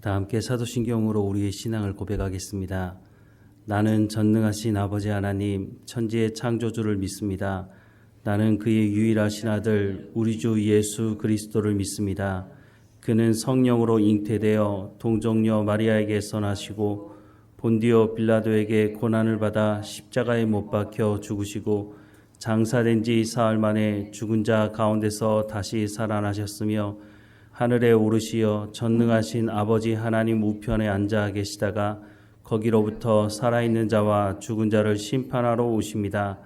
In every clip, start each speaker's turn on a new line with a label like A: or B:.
A: 다 함께 사도신경으로 우리의 신앙을 고백하겠습니다. 나는 전능하신 아버지 하나님 천지의 창조주를 믿습니다. 나는 그의 유일하신 아들 우리 주 예수 그리스도를 믿습니다. 그는 성령으로 잉태되어 동정녀 마리아에게서 나시고 본디오 빌라도에게 고난을 받아 십자가에 못 박혀 죽으시고 장사된 지 사흘 만에 죽은 자 가운데서 다시 살아나셨으며 하늘에 오르시어 전능하신 아버지 하나님 우편에 앉아 계시다가 거기로부터 살아있는 자와 죽은 자를 심판하러 오십니다.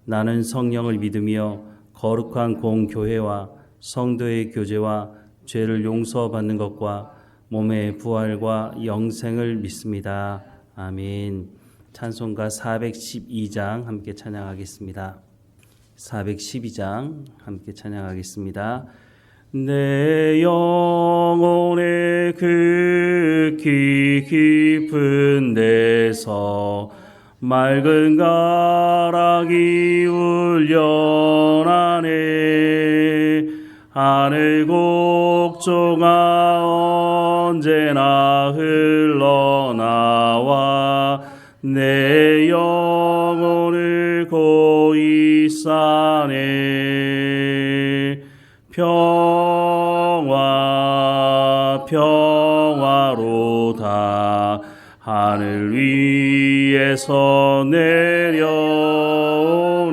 A: 나는 성령을 믿으며 거룩한 공교회와 성도의 교제와 죄를 용서받는 것과 몸의 부활과 영생을 믿습니다. 아멘. 찬송가 412장 함께 찬양하겠습니다. 412장 함께 찬양하겠습니다. 내 영혼의 극히 깊은 데서 맑은 가락이 울려나네. 하늘 곡조가 언제나 흘러나와 내 영혼을 고이 싸네. 평화로다 하늘 위에서 내려오네.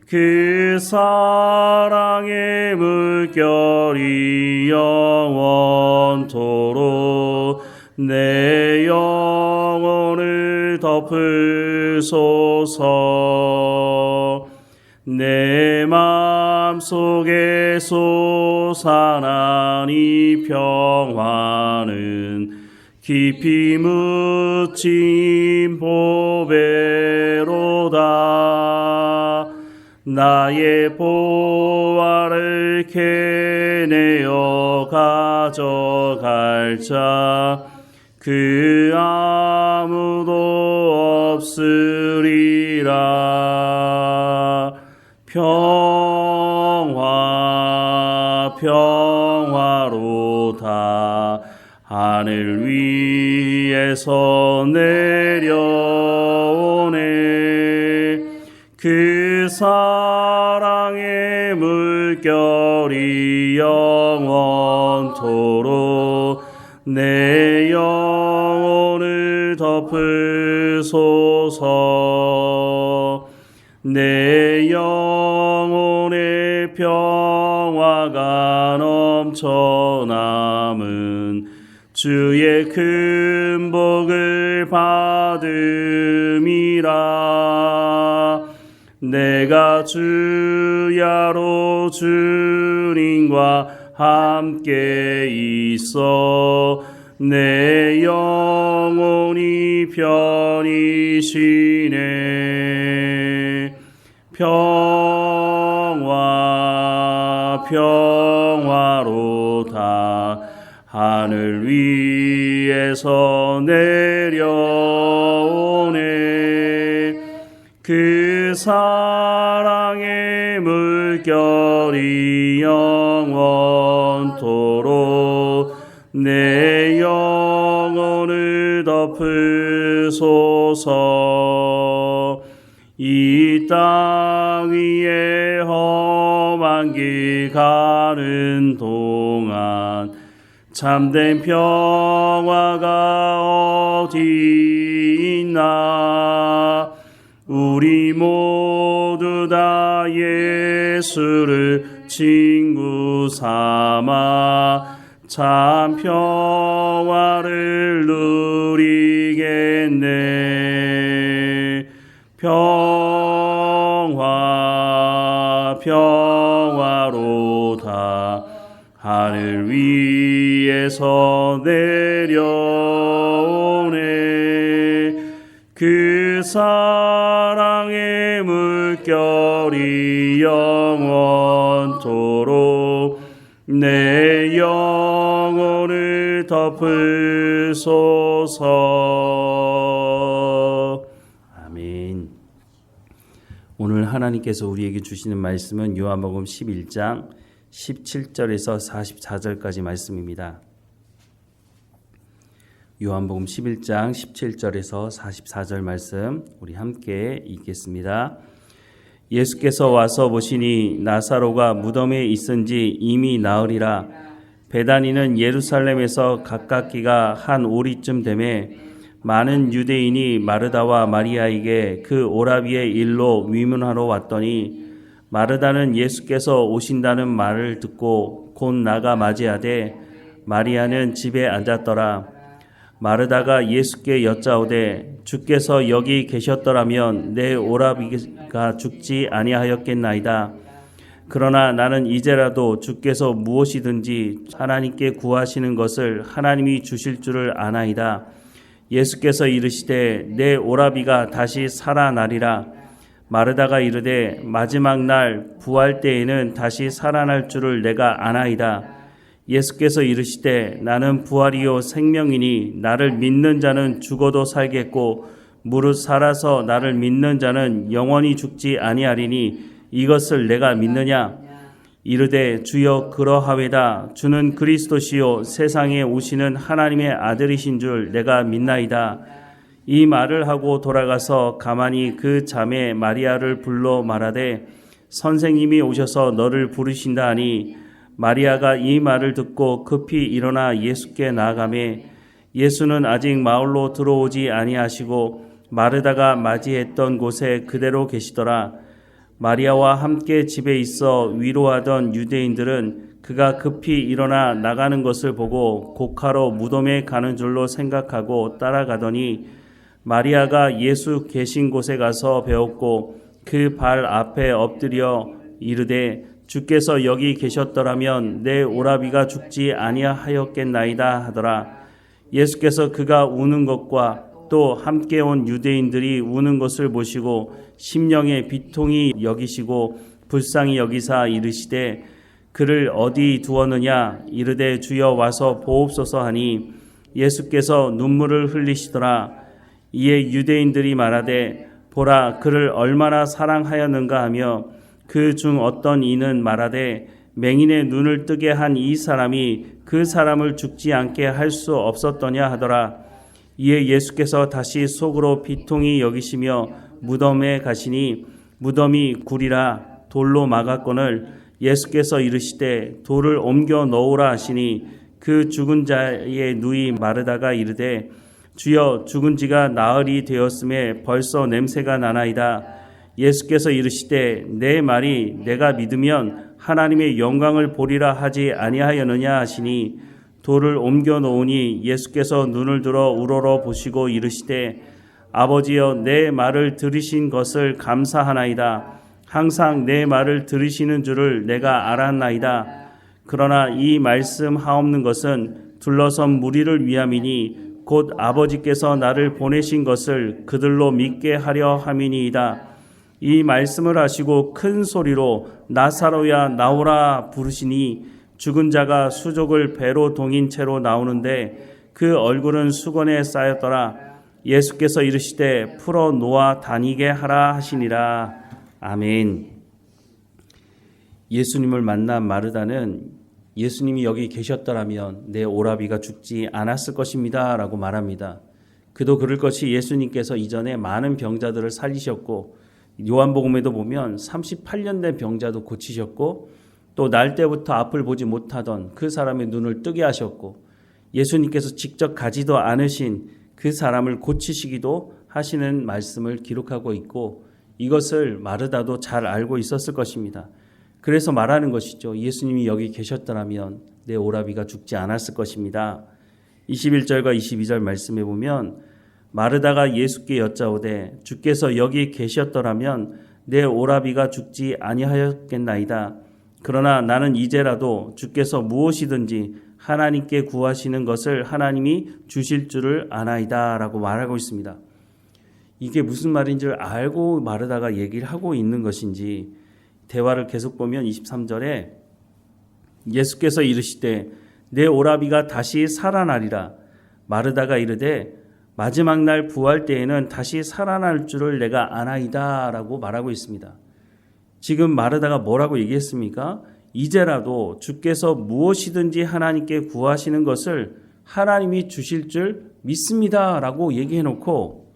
A: 그 사랑의 물결이 영원토록 내 영혼을 덮으소서. 내 마음속에 솟아난 이 평화는 깊이 묻힌 보배로다. 나의 보화를 캐내어 가져갈 자 그 아무도 없으리라. 평화로다 하늘 위에서 내려오네. 그 사랑의 물결이 영원토록 내 영혼을 덮으소서. 내 영혼의 평화가 넘쳐남은 주의 큰 복을 받음이라. 내가 주야로 주님과 함께 있어 내 영혼이 편히 쉬네. 평화로다 하늘 위에서 내려오네. 그 사랑의 물결이 영원토록 내 영혼을 덮으소서. 이 땅 위에 험한 길 가는 동안 참된 평화가 어디 있나. 우리 모두 다 예수를 친구 삼아 참 평화를 누리겠네. 평화로다 하늘 위에서 내려오네. 그 사랑의 물결이 영원토록 내 영혼을 덮으소서. 아멘. 오늘 하나님께서 우리에게 주시는 말씀은 요한복음 11장 17절에서 44절까지 말씀입니다. 요한복음 11장 17절에서 44절 말씀 우리 함께 읽겠습니다. 예수께서 와서 보시니 나사로가 무덤에 있은지 이미 나으리라. 베다니는 예루살렘에서 가깝기가 한 오리쯤 되매 많은 유대인이 마르다와 마리아에게 그 오라비의 일로 위문하러 왔더니 마르다는 예수께서 오신다는 말을 듣고 곧 나가 맞이하되 마리아는 집에 앉았더라. 마르다가 예수께 여짜오되 주께서 여기 계셨더라면 내 오라비가 죽지 아니하였겠나이다. 그러나 나는 이제라도 주께서 무엇이든지 하나님께 구하시는 것을 하나님이 주실 줄을 아나이다. 예수께서 이르시되 내 오라비가 다시 살아나리라. 마르다가 이르되 마지막 날 부활 때에는 다시 살아날 줄을 내가 아나이다. 예수께서 이르시되 나는 부활이요 생명이니 나를 믿는 자는 죽어도 살겠고 무릇 살아서 나를 믿는 자는 영원히 죽지 아니하리니 이것을 내가 믿느냐? 이르되 주여 그러하외다. 주는 그리스도시요 세상에 오시는 하나님의 아들이신 줄 내가 믿나이다. 이 말을 하고 돌아가서 가만히 그 자매 마리아를 불러 말하되 선생님이 오셔서 너를 부르신다 하니 마리아가 이 말을 듣고 급히 일어나 예수께 나아가매 예수는 아직 마을로 들어오지 아니하시고 마르다가 맞이했던 곳에 그대로 계시더라. 마리아와 함께 집에 있어 위로하던 유대인들은 그가 급히 일어나 나가는 것을 보고 곡하러 무덤에 가는 줄로 생각하고 따라가더니 마리아가 예수 계신 곳에 가서 배웠고 그 발 앞에 엎드려 이르되 주께서 여기 계셨더라면 내 오라비가 죽지 아니하였겠나이다 하더라. 예수께서 그가 우는 것과 또 함께 온 유대인들이 우는 것을 보시고 심령에 비통히 여기시고 불쌍히 여기사 이르시되 그를 어디 두었느냐? 이르되 주여 와서 보옵소서 하니 예수께서 눈물을 흘리시더라. 이에 유대인들이 말하되 보라 그를 얼마나 사랑하였는가 하며 그 중 어떤 이는 말하되 맹인의 눈을 뜨게 한 이 사람이 그 사람을 죽지 않게 할 수 없었더냐 하더라. 이에 예수께서 다시 속으로 비통히 여기시며 무덤에 가시니 무덤이 굴이라 돌로 막았거늘 예수께서 이르시되 돌을 옮겨 넣으라 하시니 그 죽은 자의 누이 마르다가 이르되 주여 죽은 지가 나흘이 되었음에 벌써 냄새가 나나이다. 예수께서 이르시되 내 말이 내가 믿으면 하나님의 영광을 보리라 하지 아니하였느냐 하시니 돌을 옮겨 놓으니 예수께서 눈을 들어 우러러 보시고 이르시되 아버지여 내 말을 들으신 것을 감사하나이다. 항상 내 말을 들으시는 줄을 내가 알았나이다. 그러나 이 말씀 하옵는 것은 둘러선 무리를 위함이니 곧 아버지께서 나를 보내신 것을 그들로 믿게 하려 함이니이다. 이 말씀을 하시고 큰 소리로 나사로야 나오라 부르시니 죽은 자가 수족을 배로 동인 채로 나오는데 그 얼굴은 수건에 쌓였더라. 예수께서 이르시되 풀어 놓아 다니게 하라 하시니라. 아멘. 예수님을 만난 마르다는 예수님이 여기 계셨더라면 내 오라비가 죽지 않았을 것입니다 라고 말합니다. 그도 그럴 것이 예수님께서 이전에 많은 병자들을 살리셨고 요한복음에도 보면 38년 된 병자도 고치셨고 또 날 때부터 앞을 보지 못하던 그 사람의 눈을 뜨게 하셨고 예수님께서 직접 가지도 않으신 그 사람을 고치시기도 하시는 말씀을 기록하고 있고 이것을 마르다도 잘 알고 있었을 것입니다. 그래서 말하는 것이죠. 예수님이 여기 계셨더라면 내 오라비가 죽지 않았을 것입니다. 21절과 22절 말씀해 보면 마르다가 예수께 여짜오되 주께서 여기 계셨더라면 내 오라비가 죽지 아니하였겠나이다. 그러나 나는 이제라도 주께서 무엇이든지 하나님께 구하시는 것을 하나님이 주실 줄을 아나이다 라고 말하고 있습니다. 이게 무슨 말인 줄 알고 마르다가 얘기를 하고 있는 것인지 대화를 계속 보면 23절에 예수께서 이르시되 내 오라비가 다시 살아나리라. 마르다가 이르되 마지막 날 부활 때에는 다시 살아날 줄을 내가 아나이다 라고 말하고 있습니다. 지금 마르다가 뭐라고 얘기했습니까? 이제라도 주께서 무엇이든지 하나님께 구하시는 것을 하나님이 주실 줄 믿습니다 라고 얘기해 놓고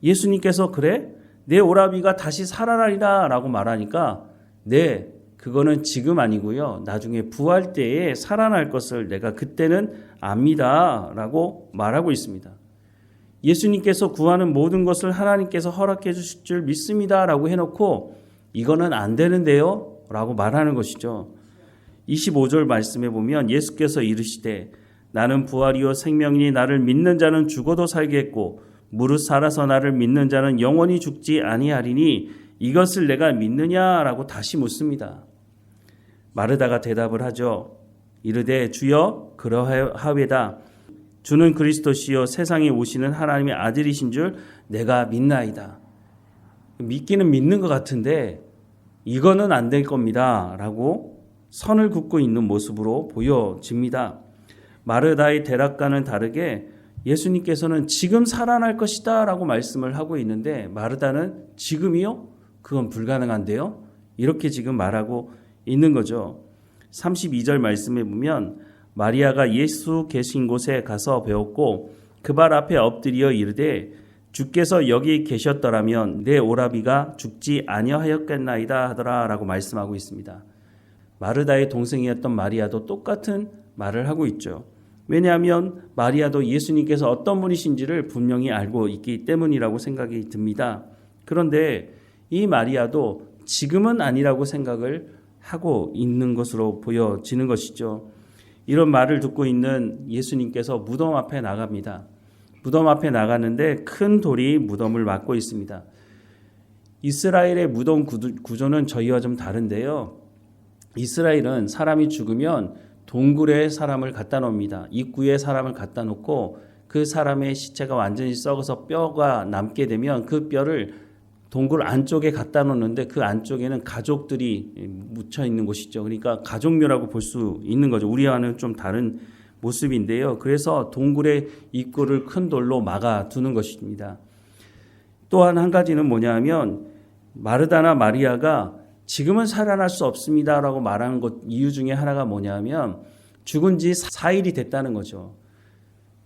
A: 예수님께서 그래? 내 오라비가 다시 살아나리라 라고 말하니까 네, 그거는 지금 아니고요. 나중에 부활 때에 살아날 것을 내가 그때는 압니다 라고 말하고 있습니다. 예수님께서 구하는 모든 것을 하나님께서 허락해 주실 줄 믿습니다 라고 해놓고 이거는 안 되는데요 라고 말하는 것이죠. 25절 말씀에 보면 예수께서 이르시되 나는 부활이요 생명이니 나를 믿는 자는 죽어도 살겠고 무릇 살아서 나를 믿는 자는 영원히 죽지 아니하리니 이것을 내가 믿느냐라고 다시 묻습니다. 마르다가 대답을 하죠. 이르되 주여 그러하외다. 주는 그리스도시요 세상에 오시는 하나님의 아들이신 줄 내가 믿나이다. 믿기는 믿는 것 같은데 이거는 안 될 겁니다 라고 선을 긋고 있는 모습으로 보여집니다. 마르다의 대답과는 다르게 예수님께서는 지금 살아날 것이다 라고 말씀을 하고 있는데 마르다는 지금이요? 그건 불가능한데요? 이렇게 지금 말하고 있는 거죠. 32절 말씀에 보면 마리아가 예수 계신 곳에 가서 배웠고 그 발 앞에 엎드려 이르되 주께서 여기 계셨더라면 내 오라비가 죽지 아니하였겠나이다 하더라 라고 말씀하고 있습니다. 마르다의 동생이었던 마리아도 똑같은 말을 하고 있죠. 왜냐하면 마리아도 예수님께서 어떤 분이신지를 분명히 알고 있기 때문이라고 생각이 듭니다. 그런데 이 마리아도 지금은 아니라고 생각을 하고 있는 것으로 보여지는 것이죠. 이런 말을 듣고 있는 예수님께서 무덤 앞에 나갑니다. 무덤 앞에 나가는데 큰 돌이 무덤을 막고 있습니다. 이스라엘의 무덤 구조는 저희와 좀 다른데요. 이스라엘은 사람이 죽으면 동굴에 사람을 갖다 놓습니다. 입구에 사람을 갖다 놓고 그 사람의 시체가 완전히 썩어서 뼈가 남게 되면 그 뼈를 동굴 안쪽에 갖다 놓는데 그 안쪽에는 가족들이 묻혀 있는 곳이죠. 그러니까 가족묘라고 볼 수 있는 거죠. 우리와는 좀 다른 모습인데요. 그래서 동굴의 입구를 큰 돌로 막아 두는 것입니다. 또한 한 가지는 뭐냐면 마르다나 마리아가 지금은 살아날 수 없습니다라고 말하는 것 이유 중에 하나가 뭐냐면 죽은 지 4일이 됐다는 거죠.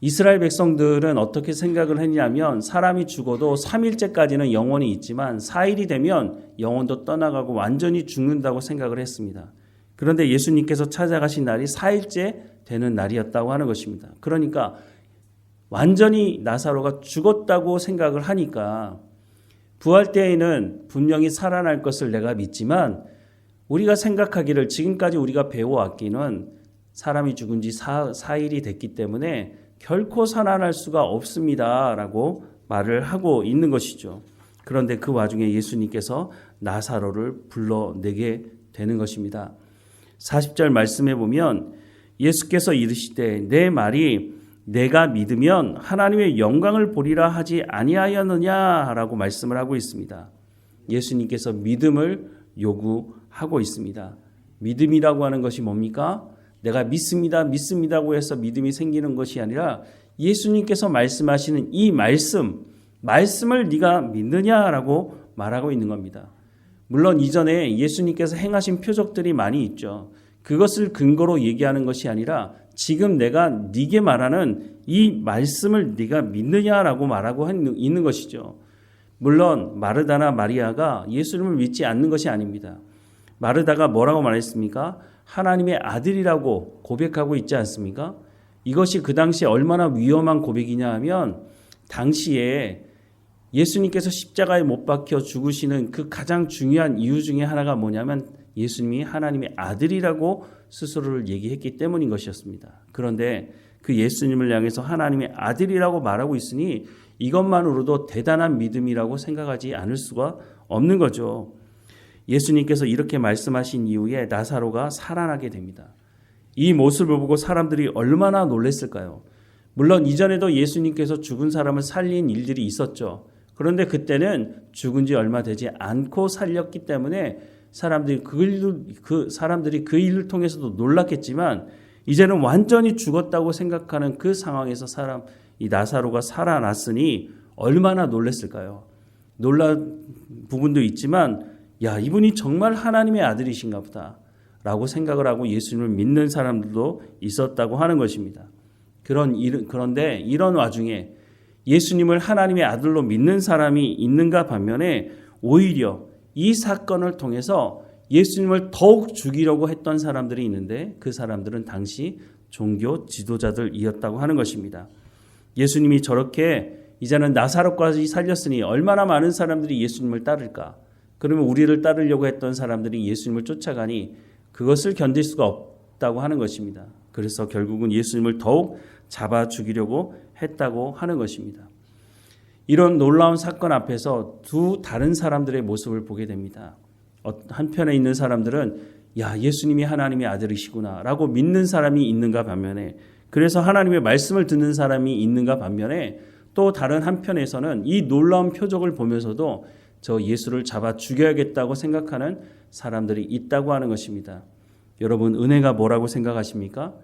A: 이스라엘 백성들은 어떻게 생각을 했냐면 사람이 죽어도 3일째까지는 영혼이 있지만 4일이 되면 영혼도 떠나가고 완전히 죽는다고 생각을 했습니다. 그런데 예수님께서 찾아가신 날이 4일째 되는 날이었다고 하는 것입니다. 그러니까 완전히 나사로가 죽었다고 생각을 하니까 부활 때에는 분명히 살아날 것을 내가 믿지만 우리가 생각하기를 지금까지 우리가 배워왔기는 사람이 죽은 지 4일이 됐기 때문에 결코 살아날 수가 없습니다 라고 말을 하고 있는 것이죠. 그런데 그 와중에 예수님께서 나사로를 불러내게 되는 것입니다. 40절 말씀에 보면 예수께서 이르시되 내 말이 내가 믿으면 하나님의 영광을 보리라 하지 아니하였느냐라고 말씀을 하고 있습니다. 예수님께서 믿음을 요구하고 있습니다. 믿음이라고 하는 것이 뭡니까? 내가 믿습니다고 해서 믿음이 생기는 것이 아니라 예수님께서 말씀하시는 이 말씀을 네가 믿느냐라고 말하고 있는 겁니다. 물론 이전에 예수님께서 행하신 표적들이 많이 있죠. 그것을 근거로 얘기하는 것이 아니라 지금 내가 네게 말하는 이 말씀을 네가 믿느냐라고 말하고 있는 것이죠. 물론 마르다나 마리아가 예수님을 믿지 않는 것이 아닙니다. 마르다가 뭐라고 말했습니까? 하나님의 아들이라고 고백하고 있지 않습니까? 이것이 그 당시에 얼마나 위험한 고백이냐 하면 당시에 예수님께서 십자가에 못 박혀 죽으시는 그 가장 중요한 이유 중에 하나가 뭐냐면 예수님이 하나님의 아들이라고 스스로를 얘기했기 때문인 것이었습니다. 그런데 그 예수님을 향해서 하나님의 아들이라고 말하고 있으니 이것만으로도 대단한 믿음이라고 생각하지 않을 수가 없는 거죠. 예수님께서 이렇게 말씀하신 이후에 나사로가 살아나게 됩니다. 이 모습을 보고 사람들이 얼마나 놀랐을까요? 물론 이전에도 예수님께서 죽은 사람을 살린 일들이 있었죠. 그런데 그때는 죽은 지 얼마 되지 않고 살렸기 때문에 사람들이 그 일을 통해서도 놀랐겠지만 이제는 완전히 죽었다고 생각하는 그 상황에서 이 나사로가 살아났으니 얼마나 놀랐을까요? 놀란 부분도 있지만 야, 이분이 정말 하나님의 아들이신가 보다 라고 생각을 하고 예수님을 믿는 사람들도 있었다고 하는 것입니다. 그런데 이런 와중에 예수님을 하나님의 아들로 믿는 사람이 있는가 반면에 오히려 이 사건을 통해서 예수님을 더욱 죽이려고 했던 사람들이 있는데 그 사람들은 당시 종교 지도자들이었다고 하는 것입니다. 예수님이 저렇게 이제는 나사로까지 살렸으니 얼마나 많은 사람들이 예수님을 따를까? 그러면 우리를 따르려고 했던 사람들이 예수님을 쫓아가니 그것을 견딜 수가 없다고 하는 것입니다. 그래서 결국은 예수님을 더욱 잡아 죽이려고 했다고 하는 것입니다. 이런 놀라운 사건 앞에서 두 다른 사람들의 모습을 보게 됩니다. 한편에 있는 사람들은 야, 예수님이 하나님의 아들이시구나 라고 믿는 사람이 있는가 반면에, 그래서 하나님의 말씀을 듣는 사람이 있는가 반면에, 또 다른 한편에서는 이 놀라운 표적을 보면서도 저 예수를 잡아 죽여야겠다고 생각하는 사람들이 있다고 하는 것입니다. 여러분, 은혜가 뭐라고 생각하십니까?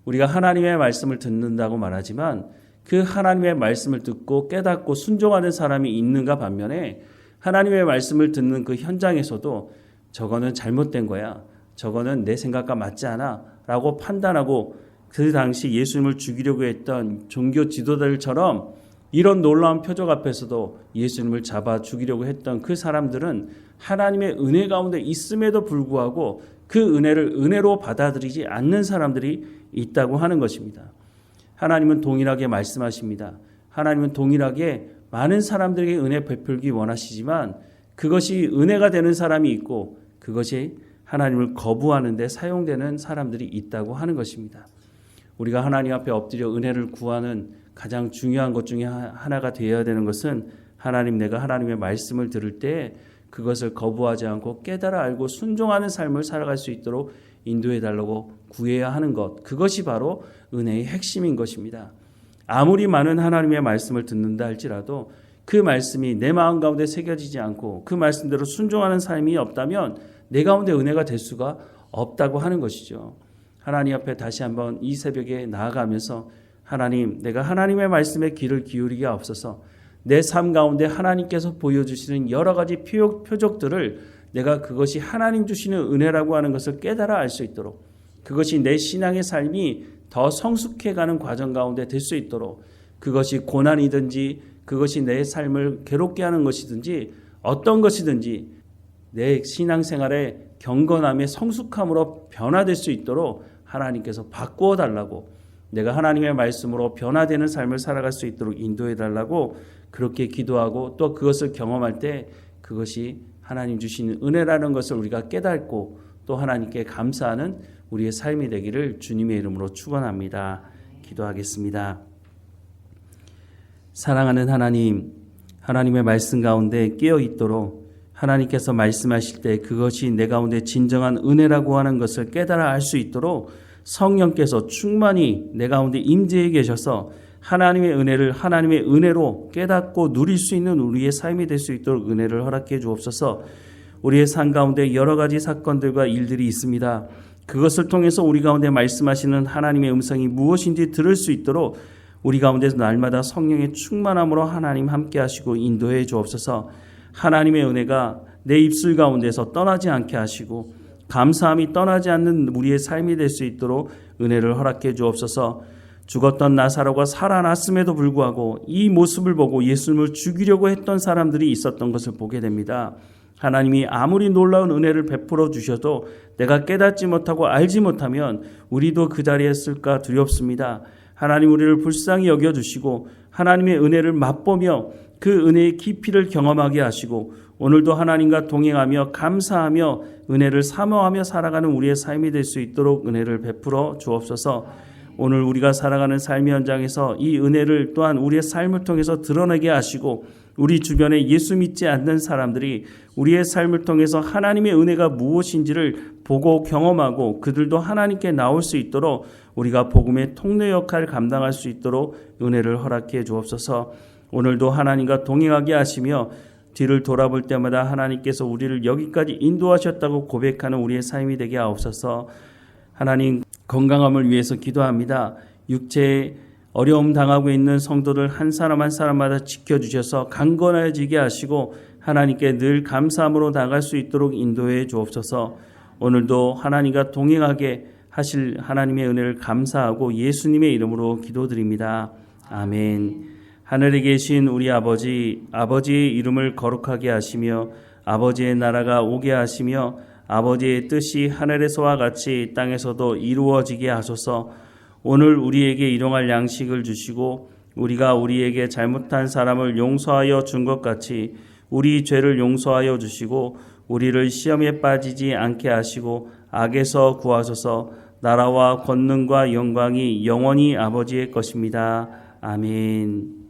A: 우리가 하나님의 말씀을 듣는다고 말하지만 그 하나님의 말씀을 듣고 깨닫고 순종하는 사람이 있는가 반면에, 하나님의 말씀을 듣는 그 현장에서도 저거는 잘못된 거야, 저거는 내 생각과 맞지 않아 라고 판단하고 그 당시 예수님을 죽이려고 했던 종교 지도자들처럼 이런 놀라운 표적 앞에서도 예수님을 잡아 죽이려고 했던 그 사람들은 하나님의 은혜 가운데 있음에도 불구하고 그 은혜를 은혜로 받아들이지 않는 사람들이 있다고 하는 것입니다. 하나님은 동일하게 말씀하십니다. 하나님은 동일하게 많은 사람들에게 은혜 베풀기 원하시지만 그것이 은혜가 되는 사람이 있고 그것이 하나님을 거부하는 데 사용되는 사람들이 있다고 하는 것입니다. 우리가 하나님 앞에 엎드려 은혜를 구하는 가장 중요한 것 중에 하나가 되어야 되는 것은 내가 하나님의 말씀을 들을 때 그것을 거부하지 않고 깨달아 알고 순종하는 삶을 살아갈 수 있도록 인도해 달라고 구해야 하는 것, 그것이 바로 은혜의 핵심인 것입니다. 아무리 많은 하나님의 말씀을 듣는다 할지라도 그 말씀이 내 마음 가운데 새겨지지 않고 그 말씀대로 순종하는 삶이 없다면 내 가운데 은혜가 될 수가 없다고 하는 것이죠. 하나님 앞에 다시 한번 이 새벽에 나아가면서 하나님, 내가 하나님의 말씀에 귀를 기울이기가 없어서 내 삶 가운데 하나님께서 보여주시는 여러 가지 표적들을 내가 그것이 하나님 주시는 은혜라고 하는 것을 깨달아 알 수 있도록, 그것이 내 신앙의 삶이 더 성숙해가는 과정 가운데 될 수 있도록, 그것이 고난이든지 그것이 내 삶을 괴롭게 하는 것이든지 어떤 것이든지 내 신앙생활의 경건함의 성숙함으로 변화될 수 있도록 하나님께서 바꾸어 달라고, 내가 하나님의 말씀으로 변화되는 삶을 살아갈 수 있도록 인도해 달라고 그렇게 기도하고, 또 그것을 경험할 때 그것이 하나님 주시는 은혜라는 것을 우리가 깨닫고 또 하나님께 감사하는 우리의 삶이 되기를 주님의 이름으로 축원합니다. 기도하겠습니다. 사랑하는 하나님, 하나님의 말씀 가운데 깨어 있도록 하나님께서 말씀하실 때 그것이 내 가운데 진정한 은혜라고 하는 것을 깨달아 알 수 있도록 성령께서 충만히 내 가운데 임재해 계셔서 하나님의 은혜를 하나님의 은혜로 깨닫고 누릴 수 있는 우리의 삶이 될 수 있도록 은혜를 허락해 주옵소서. 우리의 삶 가운데 여러 가지 사건들과 일들이 있습니다. 그것을 통해서 우리 가운데 말씀하시는 하나님의 음성이 무엇인지 들을 수 있도록 우리 가운데서 날마다 성령의 충만함으로 하나님 함께 하시고 인도해 주옵소서. 하나님의 은혜가 내 입술 가운데서 떠나지 않게 하시고 감사함이 떠나지 않는 우리의 삶이 될 수 있도록 은혜를 허락해 주옵소서. 죽었던 나사로가 살아났음에도 불구하고 이 모습을 보고 예수님을 죽이려고 했던 사람들이 있었던 것을 보게 됩니다. 하나님이 아무리 놀라운 은혜를 베풀어 주셔도 내가 깨닫지 못하고 알지 못하면 우리도 그 자리에 있을까 두렵습니다. 하나님, 우리를 불쌍히 여겨주시고 하나님의 은혜를 맛보며 그 은혜의 깊이를 경험하게 하시고 오늘도 하나님과 동행하며 감사하며 은혜를 사모하며 살아가는 우리의 삶이 될 수 있도록 은혜를 베풀어 주옵소서. 오늘 우리가 살아가는 삶의 현장에서 이 은혜를 또한 우리의 삶을 통해서 드러내게 하시고 우리 주변에 예수 믿지 않는 사람들이 우리의 삶을 통해서 하나님의 은혜가 무엇인지를 보고 경험하고 그들도 하나님께 나올 수 있도록 우리가 복음의 통로 역할을 감당할 수 있도록 은혜를 허락해 주옵소서. 오늘도 하나님과 동행하게 하시며 뒤를 돌아볼 때마다 하나님께서 우리를 여기까지 인도하셨다고 고백하는 우리의 삶이 되게 하옵소서. 하나님, 건강함을 위해서 기도합니다. 육체에 어려움 당하고 있는 성도들 한 사람 한 사람마다 지켜주셔서 강건해지게 하시고 하나님께 늘 감사함으로 나갈 수 있도록 인도해 주옵소서. 오늘도 하나님과 동행하게 하실 하나님의 은혜를 감사하고 예수님의 이름으로 기도드립니다. 아멘. 하늘에 계신 우리 아버지, 아버지의 이름을 거룩하게 하시며 아버지의 나라가 오게 하시며 아버지의 뜻이 하늘에서와 같이 땅에서도 이루어지게 하소서. 오늘 우리에게 일용할 양식을 주시고 우리가 우리에게 잘못한 사람을 용서하여 준 것 같이 우리 죄를 용서하여 주시고 우리를 시험에 빠지지 않게 하시고 악에서 구하소서. 나라와 권능과 영광이 영원히 아버지의 것입니다. 아멘.